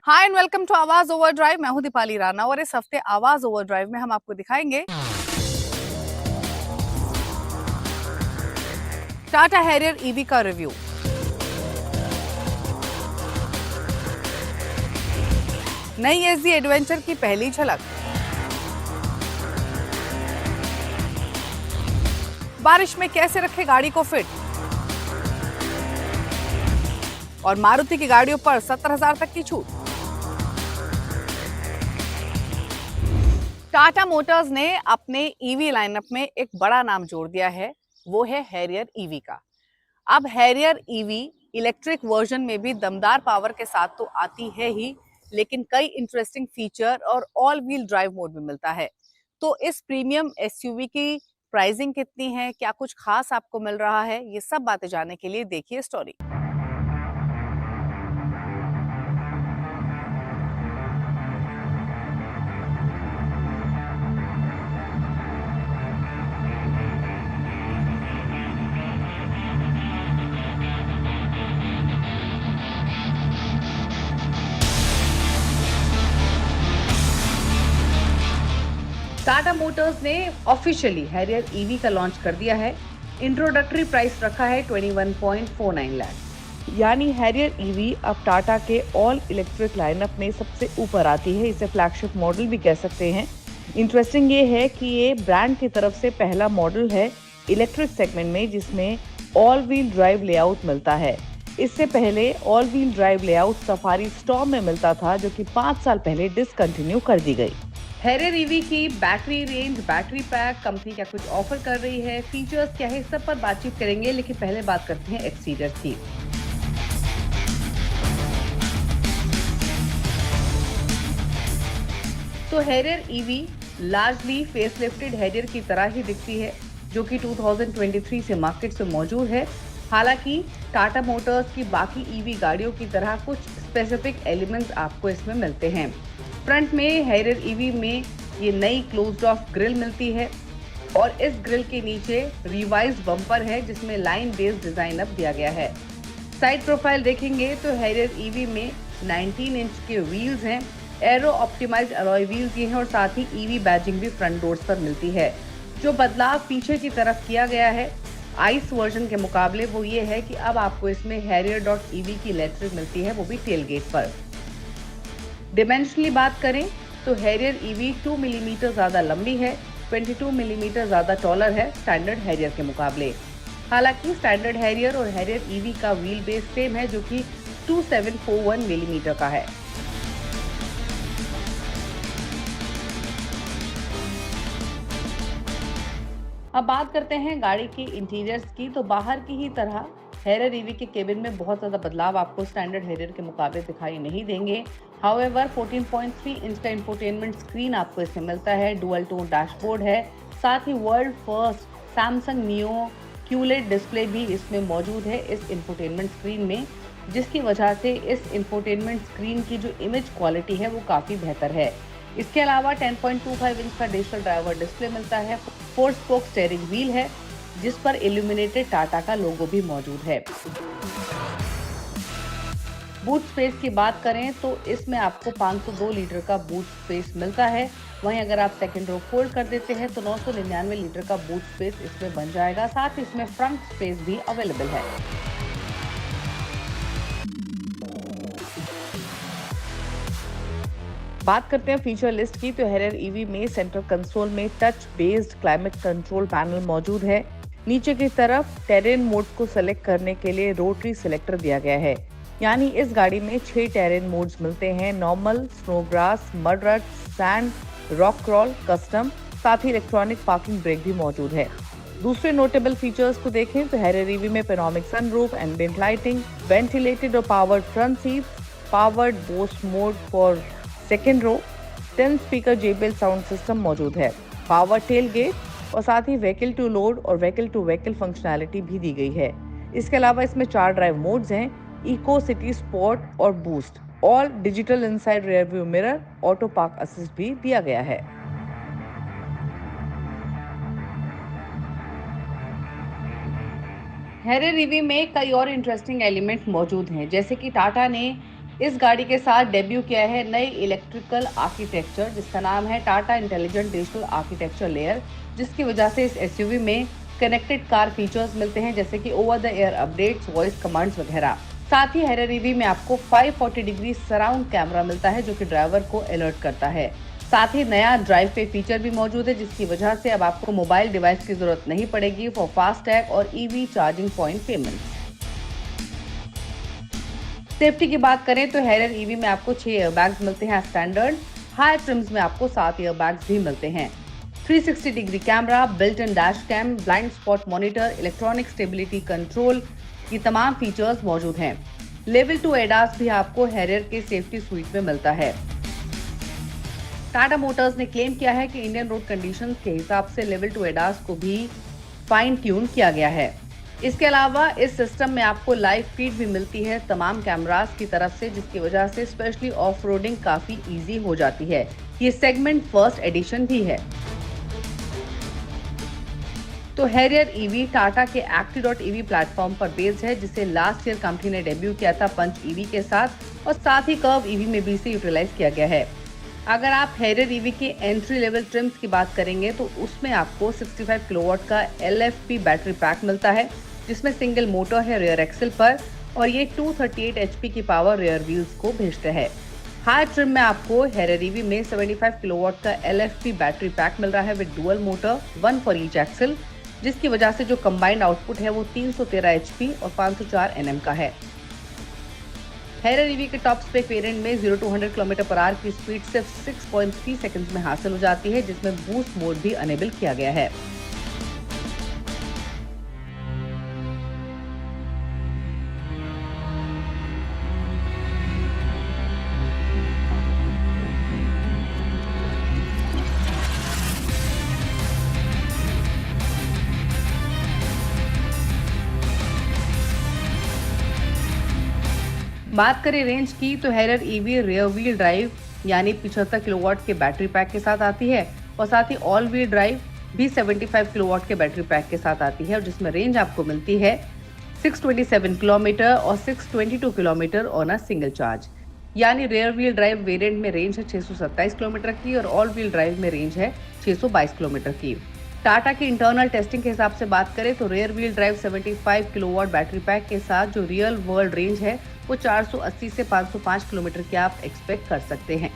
Hi and welcome to आवाज overdrive. मैं हूं दीपाली राणा और इस हफ्ते आवाज ओवरड्राइव में हम आपको दिखाएंगे टाटा हैरियर ईवी का रिव्यू, नई एसडी एडवेंचर की पहली झलक, बारिश में कैसे रखे गाड़ी को फिट और मारुति की गाड़ियों पर 70,000 तक की छूट। टाटा मोटर्स ने अपने ईवी लाइनअप में एक बड़ा नाम जोड़ दिया है, वो है हैरियर ईवी का। अब हैरियर ईवी इलेक्ट्रिक वर्जन में भी दमदार पावर के साथ तो आती है ही, लेकिन कई इंटरेस्टिंग फीचर और ऑल व्हील ड्राइव मोड में मिलता है। तो इस प्रीमियम एसयूवी की प्राइसिंग कितनी है, क्या कुछ खास आपको मिल रहा है, ये सब बातें जानने के लिए देखिए स्टोरी। टाटा मोटर्स ने ऑफिशियली हैरियर ईवी का लॉन्च कर दिया है। इंट्रोडक्टरी प्राइस रखा है 21.49 लाख। यानी हैरियर ईवी अब टाटा के ऑल इलेक्ट्रिक लाइनअप में सबसे ऊपर आती है। इसे फ्लैगशिप मॉडल भी कह सकते हैं। इंटरेस्टिंग ये है कि ये ब्रांड की तरफ से पहला मॉडल है इलेक्ट्रिक सेगमेंट में जिसमें ऑल व्हील ड्राइव लेआउट मिलता है। इससे पहले all wheel drive layout safari storm में मिलता था, जो कि 5 साल पहले डिसकंटिन्यू कर दी गई। हैरियर ईवी की battery range, battery pack, company क्या कुछ ऑफर कर रही है, फीचर्स क्या है, सब पर बातचीत करेंगे। लेकिन पहले बात करते हैं एक्सटीरियर की। तो Harrier EV largely facelifted Harrier की तरह ही दिखती है, जो कि 2023 से मार्केट से मौजूद है। हालांकि टाटा मोटर्स की बाकी ईवी गाड़ियों की तरह कुछ स्पेसिफिक एलिमेंट्स आपको इसमें मिलते हैं। फ्रंट में हैरियर ईवी में ये नई क्लोज्ड ऑफ ग्रिल मिलती है और इस ग्रिल के नीचे रिवाइज्ड बम्पर है जिसमें लाइन बेस्ड डिजाइन अप दिया गया है। साइड प्रोफाइल देखेंगे तो हैरियर ईवी में 19 इंच के व्हील्स हैं, एरो ऑप्टिमाइज्ड अलॉय व्हील्स ये हैं और साथ ही ईवी बैजिंग भी फ्रंट डोर्स पर मिलती है। जो बदलाव पीछे की तरफ किया गया है आइस वर्जन के मुकाबले वो ये है कि अब आपको इसमें हैरियर.ईवी की लेटरिंग मिलती है, वो भी टेलगेट पर। डिमेंशनली बात करें तो हैरियर ईवी 2 मिलीमीटर ज्यादा लंबी है, 22 मिलीमीटर ज्यादा टॉलर है स्टैंडर्ड हैरियर के मुकाबले। हालांकि स्टैंडर्ड हैरियर और हैरियर ईवी का व्हील बेस सेम है, जो कि 2741 मिलीमीटर का है। अब बात करते हैं गाड़ी के इंटीरियर्स की। तो बाहर की ही तरह हैरियर ईवी के केबिन में बहुत ज़्यादा बदलाव आपको स्टैंडर्ड हैरियर के मुकाबले दिखाई नहीं देंगे। हाउएवर 14.3 इंच का इंफोटेनमेंट स्क्रीन आपको इसमें मिलता है, डुअल टोन डैशबोर्ड है, साथ ही world first Samsung Neo QLED display भी इसमें मौजूद है इस इंफोटेनमेंट स्क्रीन में, जिसकी वजह से इस इंफोटेनमेंट स्क्रीन की जो इमेज क्वालिटी है वो काफ़ी बेहतर है। इसके अलावा 10.25 इंच का डिजिटल ड्राइवर डिस्प्ले मिलता है, 4 स्पोक स्टीयरिंग व्हील है जिस पर इल्यूमिनेटेड टाटा का लोगो भी मौजूद है। बूट स्पेस की बात करें तो इसमें आपको 502 लीटर का बूट स्पेस मिलता है। वहीं अगर आप सेकंड रो फोल्ड कर देते हैं तो 999 लीटर का बूट स्पेस इसमें बन जाएगा। साथ ही इसमें फ्रंट स्पेस भी अवेलेबल है। बात करते हैं फीचर लिस्ट की। तो हैरियर ईवी में सेंट्रल कंसोल में touch based climate control panel मौजूद है। नीचे की तरफ टेरेन मोड को सेलेक्ट करने के लिए रोटरी सिलेक्टर दिया गया है। यानी इस गाड़ी में 6 टेरेन मोड्स मिलते हैं, नॉर्मल, स्नो ग्रास, मड रट, सैंड, रॉक क्रॉल, कस्टम। साथ ही इलेक्ट्रॉनिक पार्किंग ब्रेक भी मौजूद है। दूसरे नोटेबल फीचर्स को देखें तो हैरियर ईवी में panoramic sunroof, ambient lighting, ventilated और powered front seats, powered boost mode for second row, 10 speaker JBL sound system मौजूद है, पावर टेल गेट और साथ ही व्हीकल टू लोड और व्हीकल टू व्हीकल फंक्शनैलिटी भी दी गई है। इसके अलावा इसमें 4 ड्राइव मोड्स हैं, इको, सिटी, स्पोर्ट और boost. All digital inside rear view mirror, auto park assist भी दिया गया है। हैरियर ईवी में कई और इंटरेस्टिंग एलिमेंट मौजूद हैं, जैसे कि टाटा ने इस गाड़ी के साथ डेब्यू किया है नई इलेक्ट्रिकल आर्किटेक्चर जिसका नाम है Tata intelligent digital architecture layer, जिसकी वजह से इस एसयूवी में कनेक्टेड कार फीचर्स मिलते हैं जैसे कि over the air updates, voice commands वगैरह। साथ ही हैरियर ईवी में आपको 540 डिग्री सराउंड कैमरा मिलता है जो कि ड्राइवर को अलर्ट करता है। साथ ही नया ड्राइव पे फीचर भी मौजूद है जिसकी वजह से अब आपको मोबाइल डिवाइस की जरूरत नहीं पड़ेगी फॉर फास्टैग और EV charging point payment. Safety की बात करें तो हैरियर ईवी में आपको 6 एयरबैग्स मिलते हैं स्टैंडर्ड। हाई ट्रिम्स में आपको 7 एयरबैग्स भी मिलते हैं। 360 degree camera, built in dash cam, blind spot monitor, electronic stability control, ये तमाम फीचर्स मौजूद हैं। लेवल 2 एडास भी आपको हैरियर के सेफ्टी स्वीट में मिलता है। टाटा मोटर्स ने क्लेम किया है कि इंडियन रोड कंडीशंस के हिसाब से लेवल 2 एडास को भी फाइन ट्यून किया गया है। इसके अलावा इस सिस्टम में आपको लाइव फीड भी मिलती है तमाम कैमरास की तरफ से, जिसकी वजह से स्पेशली ऑफ रोडिंग काफी इजी हो जाती है। ये सेगमेंट फर्स्ट एडिशन भी है। तो हैरियर ईवी टाटा के Acti.ev प्लेटफॉर्म पर बेस्ड है जिसे लास्ट ईयर कंपनी ने डेब्यू किया था पंच ईवी के साथ, और साथ ही कर्व ईवी में भी इसे यूटिलाइज किया गया है। अगर आप हैरियर ईवी के एंट्री लेवल ट्रिम्स की बात करेंगे तो उसमें आपको 65 किलोवाट का LFP बैटरी पैक मिलता है जिसमें सिंगल मोटर है रियर एक्सल पर, और ये 238 HP की पावर रियर व्हील्स को भेजता है। हाई ट्रिम में आपको हैरियर ईवी में 75 किलोवाट का LFP बैटरी पैक मिल रहा है with dual motor, 1 for each axle, जिसकी वजह से जो कंबाइंड आउटपुट है वो 313 HP और 504 Nm का है। हैरियर ईवी के टॉप स्पेक वेरिएंट में 0 to 100 km/h की स्पीड सिर्फ 6.3 सेकंड्स में हासिल हो जाती है, जिसमें बूस्ट मोड भी अनेबल किया गया है। बात करें रेंज की तो Harrier EV rear wheel drive यानी 75 किलोवाट के बैटरी पैक के साथ आती है, और साथ ही ऑल व्हील ड्राइव भी 75 किलोवाट के बैटरी पैक के साथ आती है, और जिसमें रेंज आपको मिलती है 627 किलोमीटर और 622 kilometre on a single charge. यानी रियर व्हील ड्राइव वेरिएंट में रेंज है 627 किलोमीटर की और ऑल व्हील ड्राइव में रेंज है 622 किलोमीटर की। टाटा की इंटरनल टेस्टिंग के हिसाब से बात करें तो rear wheel drive 75 kilowatt battery pack के साथ जो रियल वर्ल्ड रेंज है वो 480 से 505 किलोमीटर की आप एक्सपेक्ट कर सकते हैं।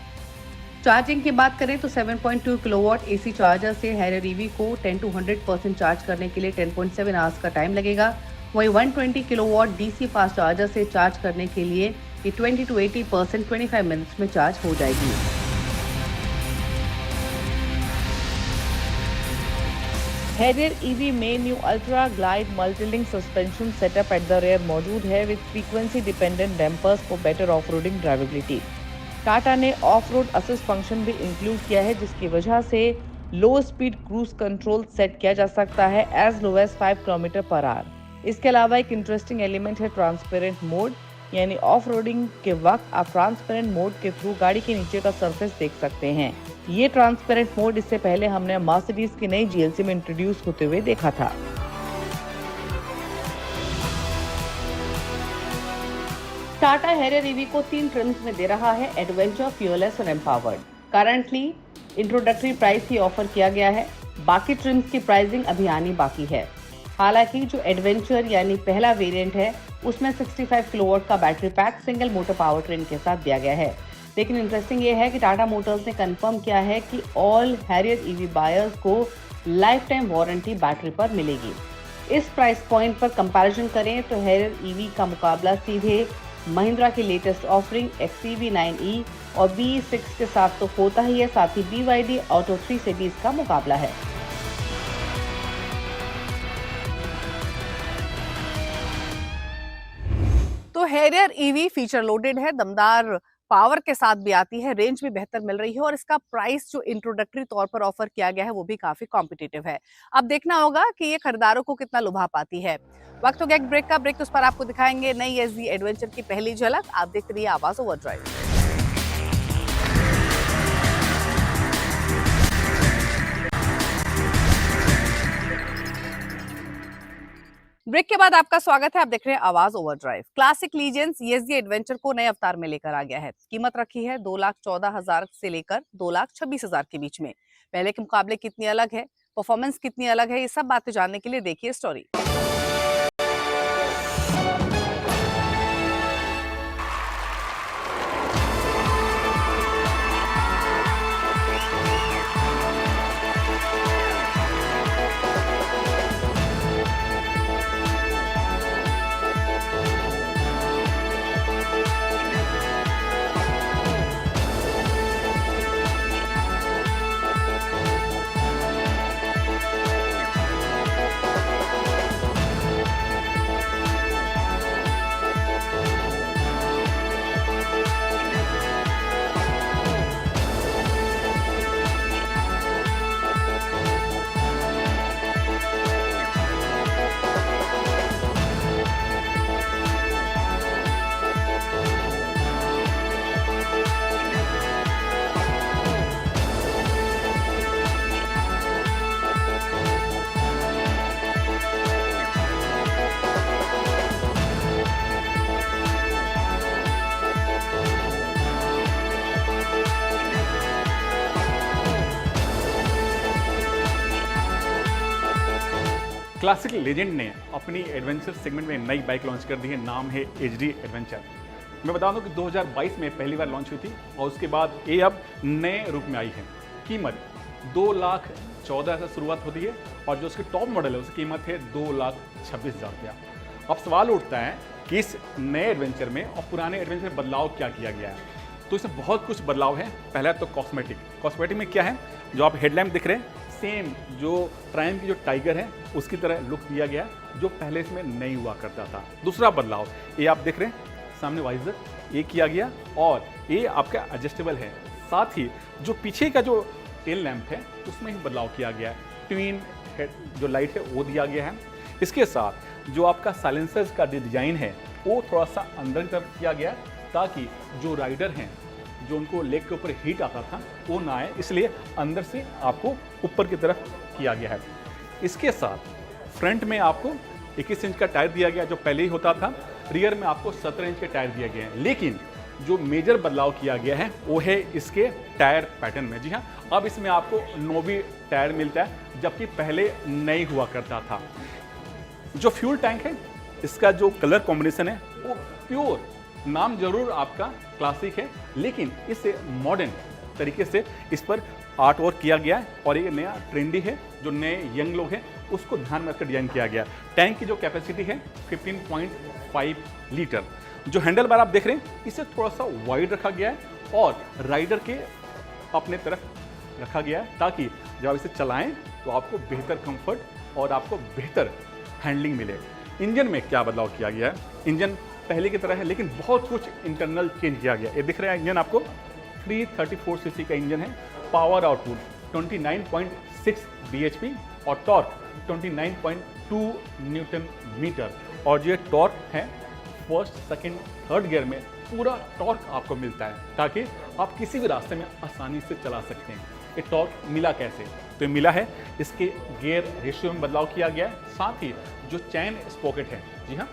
चार्जिंग की बात करें तो 7.2 किलोवाट AC चार्जर से हैरियर ईवी को 10 to 100% चार्ज करने के लिए 10.7 आवर्स का टाइम लगेगा। वहीं 120 किलोवाट DC फास्ट चार्जर से चार्ज करने के लिए ये 20 to 80% 25 मिनट्स में चार्ज हो जाएगी। हैरियर ईवी में new ultra glide multilink suspension setup at the rear मौजूद है with frequency dependent dampers for better off roading drivability. Tata ने ऑफ रोड असिस्ट फंक्शन भी इंक्लूड किया है जिसकी वजह से low speed cruise control set किया जा सकता है एज लो एज 5 km/h। इसके अलावा एक इंटरेस्टिंग एलिमेंट है ट्रांसपेरेंट मोड, यानी ऑफ रोडिंग के वक्त आप ट्रांसपेरेंट मोड के थ्रू गाड़ी के नीचे का सरफेस देख सकते हैं। ये ट्रांसपेरेंट मोड इससे पहले हमने मर्सिडीज की नई GLC में इंट्रोड्यूस होते हुए देखा था। टाटा हैरियर ईवी को 3 ट्रिम्स में दे रहा है, एडवेंचर, फियरलेस और एम्पावर्ड। करंटली इंट्रोडक्टरी प्राइस ही ऑफर किया गया है, बाकी ट्रिम्स की प्राइसिंग अभी आनी बाकी है। हालांकि जो एडवेंचर यानी पहला वेरिएंट है उसमें 65 किलोवाट का battery pack single motor power train के साथ दिया गया है। लेकिन इंटरेस्टिंग ये है कि टाटा मोटर्स ने कंफर्म किया है कि ऑल हैरियर ईवी बायर्स को लाइफ टाइम वारंटी बैटरी पर मिलेगी। इस प्राइस पॉइंट पर कंपैरिजन करें तो हैरियर ईवी का मुकाबला सीधे महिंद्रा की लेटेस्ट ऑफरिंग XEV9e और BE6 के साथ तो होता ही है, साथ ही BYD ऑटो 3 से भी इसका मुकाबला है। तो हैरियर ईवी फीचर लोडेड है, दमदार पावर के साथ भी आती है, रेंज भी बेहतर मिल रही है और इसका प्राइस जो इंट्रोडक्टरी तौर पर ऑफर किया गया है वो भी काफी कॉम्पिटिटिव है। अब देखना होगा कि ये खरीदारों को कितना लुभा पाती है। वक्त हो गया एक ब्रेक का, ब्रेक उस पर आपको दिखाएंगे नई SD एडवेंचर की पहली झलक। आप देखते रहिए आवाज ओवरड्राइव। ब्रेक के बाद आपका स्वागत है। आप देख रहे हैं आवाज overdrive. Classic legends ESG adventure को नए अवतार में लेकर आ गया है। कीमत रखी है 2,14,000 से लेकर 2,26,000 के बीच में। पहले के मुकाबले कितनी अलग है, परफॉर्मेंस कितनी अलग है, ये सब बातें जानने के लिए देखिए स्टोरी। क्लासिक लेजेंड ने अपनी एडवेंचर सेगमेंट में नई बाइक लॉन्च कर दी है। नाम है HD एडवेंचर। मैं बता दूं कि 2022 में पहली बार लॉन्च हुई थी और उसके बाद ये अब नए रूप में आई है। कीमत 2,14,000 से शुरुआत होती है और जो उसकी टॉप मॉडल है उसकी कीमत है 2,26,000 रुपया। अब सवाल उठता है कि इस नए एडवेंचर में और पुराने एडवेंचर में बदलाव क्या किया गया है। तो इसमें बहुत कुछ बदलाव है। पहला तो कॉस्मेटिक में क्या है, जो आप हेडलैम्प दिख रहे हैं सेम जो प्राइम की जो टाइगर है उसकी तरह लुक दिया गया जो पहले इसमें नहीं हुआ करता था। दूसरा बदलाव ये आप देख रहे हैं सामने वाइजर ये किया गया और ये आपका एडजस्टेबल है। साथ ही जो पीछे का जो टेल लैंप है उसमें ही बदलाव किया गया है। ट्विन हेड जो लाइट है वो दिया गया है। इसके साथ जो आपका साइलेंसर्स का डिजाइन है वो थोड़ा सा अंदर की तरफ किया गया ताकि जो राइडर हैं जो उनको लेग के ऊपर हीट आता था वो ना आए, इसलिए अंदर से आपको ऊपर की तरफ किया गया है। इसके साथ फ्रंट में आपको 21 इंच का टायर दिया गया जो पहले ही होता था। रियर में आपको 17 इंच के टायर दिए गए हैं। लेकिन जो मेजर बदलाव किया गया है वो है इसके टायर पैटर्न में। जी हाँ, अब इसमें आपको नोवी टायर मिलता है जबकि पहले नहीं हुआ करता था। जो फ्यूल टैंक है इसका जो कलर कॉम्बिनेशन है वो प्योर, नाम जरूर आपका क्लासिक है लेकिन इसे मॉडर्न तरीके से इस पर आर्ट वर्क किया गया है और ये नया ट्रेंडी है। जो नए यंग लोग हैं उसको ध्यान में रखकर डिजाइन किया गया। टैंक की जो कैपेसिटी है 15.5 लीटर। जो हैंडल बार आप देख रहे हैं इसे थोड़ा सा वाइड रखा गया है और राइडर के अपने तरफ रखा गया है ताकि जब आप इसे चलाएं तो आपको बेहतर कंफर्ट और आपको बेहतर हैंडलिंग मिले। इंजन में क्या बदलाव किया गया है, इंजन पहले की तरह है लेकिन बहुत कुछ इंटरनल चेंज किया गया। ये दिख रहा है इंजन आपको 334 सीसी का इंजन है। पावर आउटपुट 29.6 bhp और टॉर्क 29.2 न्यूटन मीटर। और जो टॉर्क है फर्स्ट सेकंड थर्ड गियर में पूरा टॉर्क आपको मिलता है ताकि आप किसी भी रास्ते में आसानी से चला सकते हैं। ये टॉर्क मिला कैसे, तो मिला है इसके गियर रेशियो में बदलाव किया गया है। साथ ही जो चैन स्पॉकेट है, जी हाँ,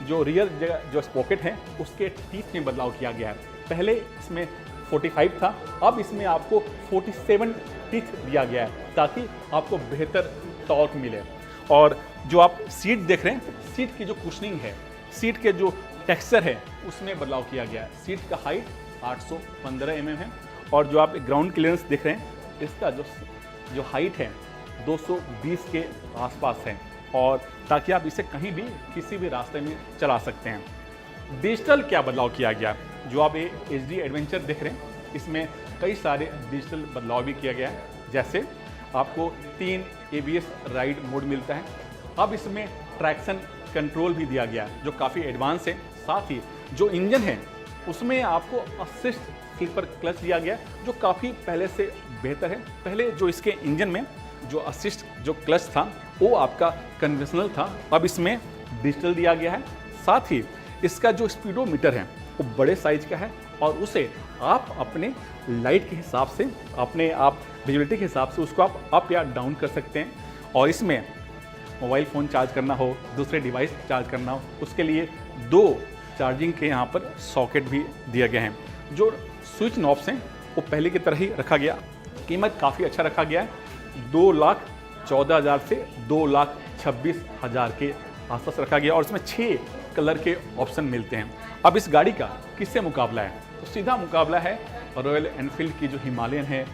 जो रियर जो स्पॉकेट है उसके टीथ में बदलाव किया गया है। पहले इसमें 45 था, अब इसमें आपको 47 टीथ दिया गया है ताकि आपको बेहतर टॉर्क मिले। और जो आप सीट देख रहे हैं, सीट की जो कुशनिंग है, सीट के जो टेक्सचर है उसमें बदलाव किया गया है। सीट का हाइट 815 mm है और जो आप ग्राउंड क्लियरेंस देख रहे हैं इसका जो हाइट है 220 के आसपास है और ताकि आप इसे कहीं भी किसी भी रास्ते में चला सकते हैं। डिजिटल क्या बदलाव किया गया, जो आप ये HD एडवेंचर देख रहे हैं इसमें कई सारे डिजिटल बदलाव भी किया गया है। जैसे आपको 3 ABS राइड मोड मिलता है। अब इसमें ट्रैक्शन कंट्रोल भी दिया गया जो काफ़ी एडवांस है। साथ ही जो इंजन है उसमें आपको असिस्ट स्लीपर क्लच दिया गया जो काफ़ी पहले से बेहतर है। पहले जो इसके इंजन में जो असिस्ट जो क्लच था वो आपका कन्वेंशनल था, अब इसमें डिजिटल दिया गया है। साथ ही इसका जो स्पीडोमीटर है वो बड़े साइज का है और उसे आप अपने लाइट के हिसाब से, अपने आप विजुअलिटी के हिसाब से उसको आप अप या डाउन कर सकते हैं। और इसमें मोबाइल फ़ोन चार्ज करना हो, दूसरे डिवाइस चार्ज करना हो, उसके लिए 2 चार्जिंग के यहाँ पर सॉकेट भी दिए गए हैं। जो स्विच नॉब्स हैं वो पहले की तरह ही रखा गया। कीमत काफ़ी अच्छा रखा गया है, 2,14,000 से 2,26,000 के आसपास रखा गया और इसमें 6 कलर के ऑप्शन मिलते हैं। अब इस गाड़ी का किससे मुकाबला है? तो सीधा मुकाबला है रॉयल एनफील्ड की जो हिमालयन है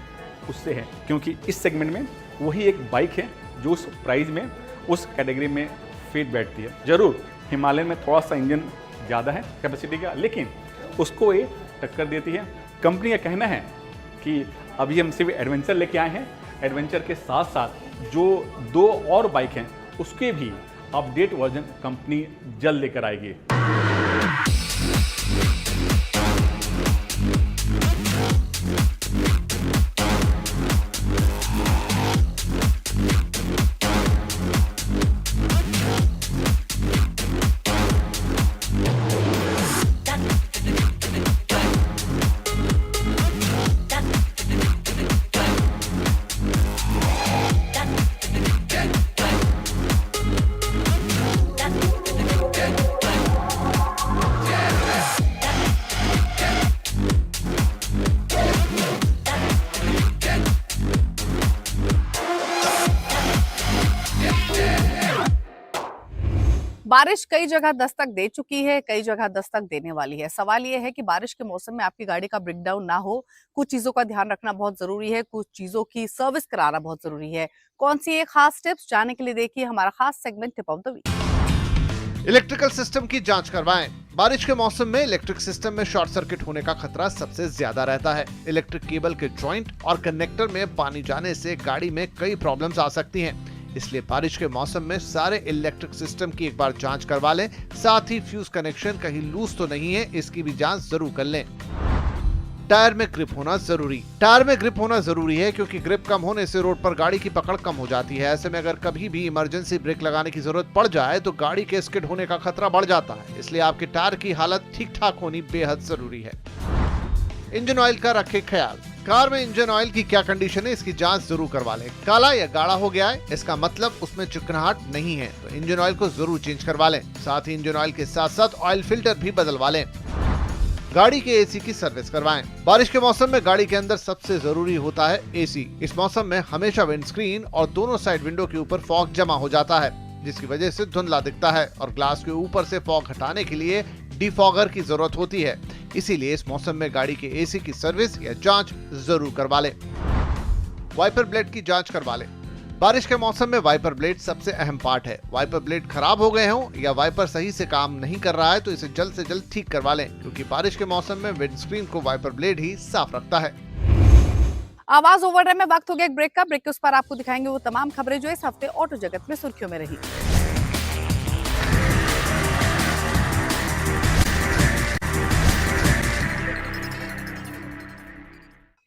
उससे है, क्योंकि इस सेगमेंट में वही एक बाइक है जो उस प्राइस में उस कैटेगरी में फिट बैठती है। ज़रूर हिमालयन में थोड़ा सा इंजन ज़्यादा है कैपेसिटी का, लेकिन उसको ये टक्कर देती है। कंपनी का कहना है कि अभी हम सिर्फ एडवेंचर लेके आए हैं, एडवेंचर के साथ साथ जो 2 और बाइक हैं उसके भी अपडेट वर्जन कंपनी जल्द लेकर आएगी। बारिश कई जगह दस्तक दे चुकी है, कई जगह दस्तक देने वाली है। सवाल ये है कि बारिश के मौसम में आपकी गाड़ी का ब्रेकडाउन ना हो। कुछ चीजों का ध्यान रखना बहुत जरूरी है, कुछ चीजों की सर्विस कराना बहुत जरूरी है। कौन सी ये खास टिप्स, जानने के लिए देखिए हमारा खास segment tip of the week. Electrical system की जांच करवाएं। बारिश के मौसम में इलेक्ट्रिक सिस्टम में शॉर्ट सर्किट होने का खतरा सबसे ज्यादा रहता है। इलेक्ट्रिक केबल के जॉइंट और कनेक्टर में पानी जाने से गाड़ी में कई प्रॉब्लम्स आ सकती हैं। इसलिए बारिश के मौसम में सारे इलेक्ट्रिक सिस्टम की एक बार जांच करवा लें। साथ ही फ्यूज कनेक्शन कहीं लूज तो नहीं है, इसकी भी जांच जरूर कर लें। टायर में ग्रिप होना जरूरी। टायर में ग्रिप होना जरूरी है क्योंकि ग्रिप कम होने से रोड पर गाड़ी की पकड़ कम हो जाती है। ऐसे में अगर कभी भी इमरजेंसी ब्रेक लगाने की जरूरत पड़ जाए तो गाड़ी के स्किड होने का खतरा बढ़ जाता है। इसलिए आपके टायर की हालत ठीक ठाक होनी बेहद जरूरी है। इंजन ऑयल का रखें ख्याल। कार में इंजन ऑयल की क्या कंडीशन है, इसकी जांच जरूर करवा लें। काला या गाढ़ा हो गया है, इसका मतलब उसमें चिकनाहट नहीं है, तो इंजन ऑयल को जरूर चेंज करवा लें। साथ ही इंजन ऑयल के साथ साथ ऑयल फिल्टर भी बदलवा लें। गाड़ी के एसी की सर्विस करवाएं। बारिश के मौसम में गाड़ी के अंदर सबसे जरूरी होता है एसी। इस मौसम में हमेशा विंडस्क्रीन और दोनों साइड विंडो के ऊपर फॉग जमा हो जाता है, जिसकी वजह से धुंधला दिखता है और ग्लास के ऊपर से फॉग हटाने के लिए डिफॉगर की जरूरत होती है। इसीलिए इस मौसम में गाड़ी के एसी की सर्विस या जांच जरूर करवा लें। वाइपर ब्लेड की जांच करवा लें। बारिश के मौसम में वाइपर ब्लेड सबसे अहम पार्ट है। वाइपर ब्लेड खराब हो गए हों या वाइपर सही से काम नहीं कर रहा है तो इसे जल्द से जल्द ठीक करवा लें, क्योंकि बारिश के मौसम में विंडस्क्रीन को वाइपर ब्लेड ही साफ रखता है। आवाज ओवरटाइम में वक्त हो गया एक ब्रेक का। ब्रेक के उस पर आपको दिखाएंगे वो तमाम खबरें जो इस हफ्ते ऑटो जगत में सुर्खियों में रही।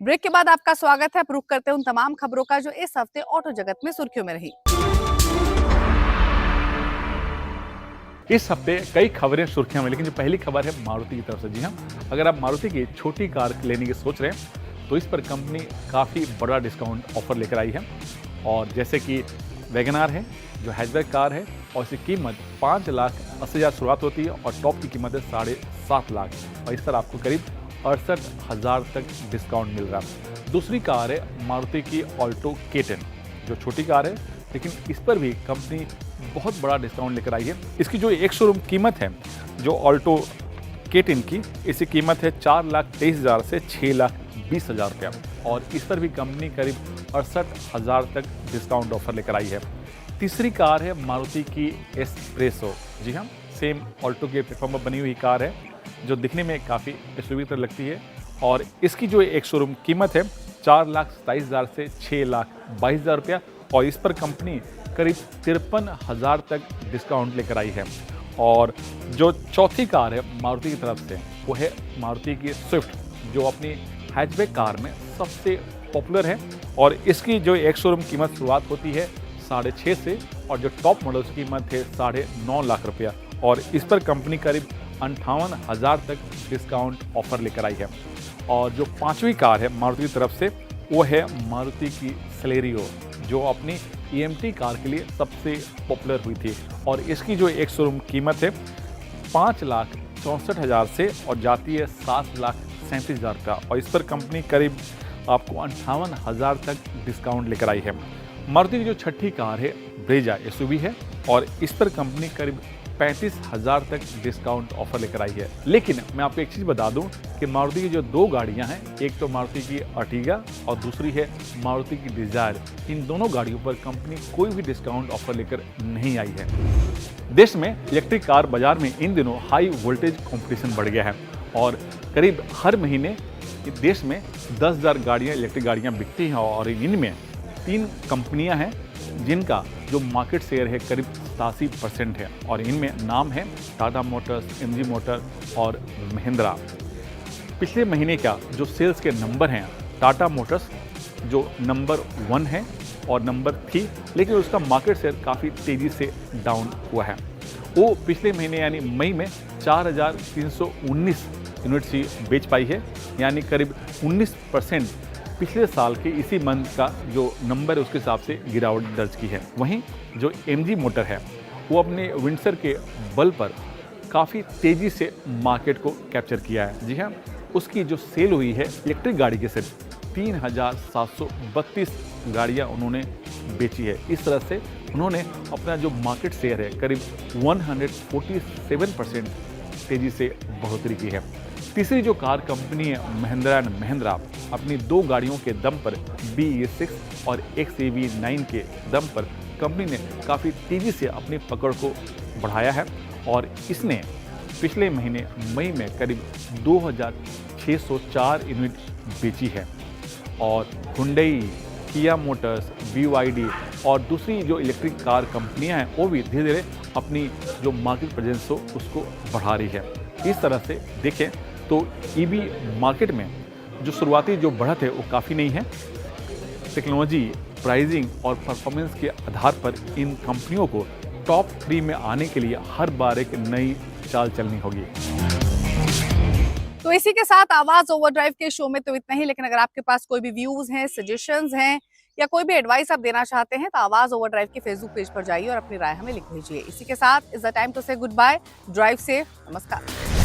ब्रेक के बाद आपका स्वागत है। रुख करते हैं उन तमाम खबरों का जो इस हफ्ते ऑटो जगत में सुर्खियों में रही। इस हफ्ते कई खबरें सुर्खियों में, लेकिन जो पहली खबर है मारुति की तरफ से। जी हाँ, अगर आप मारुति की छोटी कार लेने की सोच रहे हैं तो इस पर कंपनी काफ़ी बड़ा डिस्काउंट ऑफर लेकर आई है। और जैसे कि वैगनार है जो हैचबैक कार है और इसकी कीमत 5,80,000 शुरुआत होती है और टॉप की कीमत है 7.5 लाख और इस पर आपको करीब 68,000 तक डिस्काउंट मिल रहा है। दूसरी कार है मारुति की ऑल्टो K10 जो छोटी कार है, लेकिन इस पर भी कंपनी बहुत बड़ा डिस्काउंट लेकर आई है। इसकी जो एक शोरूम कीमत है जो ऑल्टो K10 की, इसकी कीमत है 4,23,000 से 6,20,000 रुपया और इस पर भी कंपनी करीब 68,000 तक डिस्काउंट ऑफर लेकर आई है। तीसरी कार है मारुति की एस्प्रेसो। जी हाँ, सेम ऑल्टो के प्लेटफॉर्म पर बनी हुई कार है जो दिखने में काफ़ी एसयूवी तरह लगती है और इसकी जो एक शोरूम कीमत है 4,27,000 से 6,22,000 रुपया और इस पर कंपनी करीब 53,000 तक डिस्काउंट लेकर आई है। और जो चौथी कार है मारुति की तरफ से वो है मारुति की स्विफ्ट जो अपनी हैचबैक कार में सबसे पॉपुलर है और इसकी जो एक शोरूम कीमत शुरुआत होती है 6.5 से और जो टॉप मॉडल की कीमत है 9.5 लाख रुपया और इस पर कंपनी करीब 58,000 तक डिस्काउंट ऑफर लेकर आई है। और जो पांचवी कार है मारुति की तरफ से वो है मारुति की सेलेरियो जो अपनी EMT कार के लिए सबसे पॉपुलर हुई थी और इसकी जो एक शोरूम कीमत है 5,64,000 से और जाती है 7,37,000 का, और इस पर कंपनी करीब आपको 58,000 तक डिस्काउंट लेकर आई है। मारुति की जो छठी कार है ब्रेजा SUV है और इस पर कंपनी करीब 35,000 तक डिस्काउंट ऑफर लेकर आई है। लेकिन मैं आपको एक चीज़ बता दूं कि मारुति की जो दो गाड़ियां हैं, एक तो मारुति की अर्टिगा और दूसरी है मारुति की डिजायर, इन दोनों गाड़ियों पर कंपनी कोई भी डिस्काउंट ऑफर लेकर नहीं आई है। देश में इलेक्ट्रिक कार बाजार में इन दिनों हाई वोल्टेज कंपटीशन बढ़ गया है और करीब हर महीने देश में 10,000 गाड़ियाँ इलेक्ट्रिक गाड़ियाँ बिकती हैं और इनमें 3 कंपनियां हैं जिनका जो मार्केट शेयर है करीब 87% है और इनमें नाम है टाटा मोटर्स, MG मोटर और महिंद्रा। पिछले महीने का जो सेल्स के नंबर हैं, टाटा मोटर्स जो नंबर 1 है और नंबर 3, लेकिन उसका मार्केट शेयर काफ़ी तेज़ी से डाउन हुआ है। वो पिछले महीने यानी मई में 4,319 यूनिट्स ही बेच पाई है, यानी करीब 19% पिछले साल के इसी मंथ का जो नंबर है उसके हिसाब से गिरावट दर्ज की है। वहीं जो MG मोटर है वो अपने विंडसर के बल पर काफ़ी तेज़ी से मार्केट को कैप्चर किया है। जी हाँ, उसकी जो सेल हुई है इलेक्ट्रिक गाड़ी के सिर्फ 3,732 गाड़ियाँ उन्होंने बेची है। इस तरह से उन्होंने अपना जो मार्केट शेयर है करीब 147% तेज़ी से बढ़ोतरी की है। तीसरी जो कार कंपनी है महिंद्रा एंड महिंद्रा, अपनी 2 गाड़ियों के दम पर BE6 और XEV9 के दम पर कंपनी ने काफ़ी तेज़ी से अपनी पकड़ को बढ़ाया है और इसने पिछले महीने मई में करीब 2,604 यूनिट बेची है और हुंडई, किया मोटर्स, BYD और दूसरी जो इलेक्ट्रिक कार कंपनियां हैं वो भी धीरे धीरे अपनी जो मार्केट प्रेजेंस हो उसको बढ़ा रही है। इस तरह से देखें तो EV मार्केट में जो शुरुआती जो बढ़त है वो काफ़ी नहीं है। टेक्नोलॉजी, प्राइसिंग और परफॉर्मेंस के आधार पर इन कंपनियों को टॉप 3 में आने के लिए हर बार एक नई चाल चलनी होगी। तो इसी के साथ आवाज ओवरड्राइव के शो में तो इतना ही, लेकिन अगर आपके पास कोई भी व्यूज हैं, सजेशंस हैं या कोई भी एडवाइस आप देना चाहते हैं तो आवाज ओवरड्राइव के फेसबुक पेज पर जाइए और अपनी राय हमें लिख भेजिए। इसी के साथ इज द टाइम टू से गुड बाय, ड्राइव सेफ, नमस्कार।